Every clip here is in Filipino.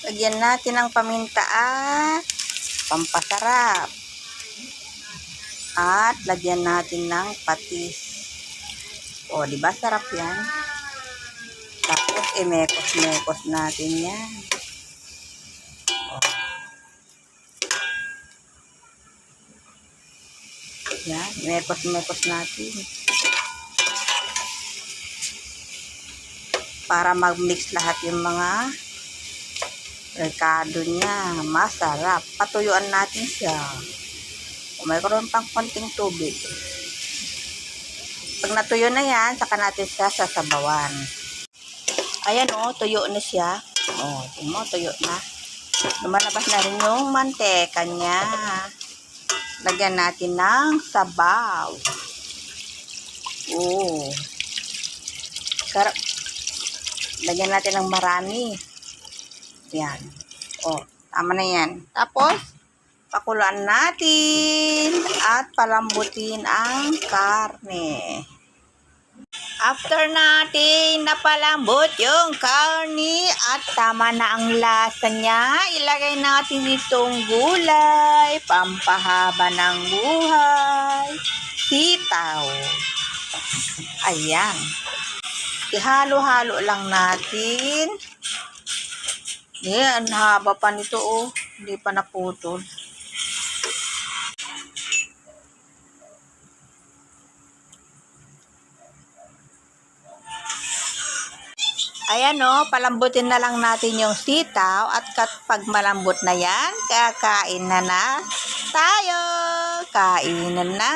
Lagyan natin ng paminta at pampasarap. At lagyan natin ng patis. O, di ba sarap yan? Tapos, mekos-mekos natin yan. O. Yan, mekos-mekos natin. Para mag-mix lahat yung mga rekado niya. Masarap. Patuyuan natin siya. O, mayroon pang konting tubig. Pag natuyo na yan, saka natin siya sasabawan. Ayan o, tuyo na siya. O, tuyo na. Lumalabas na rin yung manteka niya. Lagyan natin ng sabaw. O. Sarap. Lagyan natin ng marami. Yan. O, tama na yan. Tapos, pakuluan natin at palambutin ang karne. After natin napalambot yung karne at tama na ang lasa niya, ilagay natin itong gulay, pampahaba ng buhay, sitaw. Ayan. Ihalo-halo lang natin. Yan, haba pa nito oh. Hindi pa naputol. Ayan o, palambutin na lang natin yung sitaw at pag malambot na yan, kakain na tayo. Kainan na.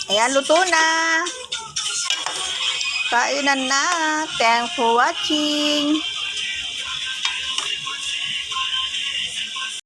Ayan, luto na. Kainan na. Thanks for watching.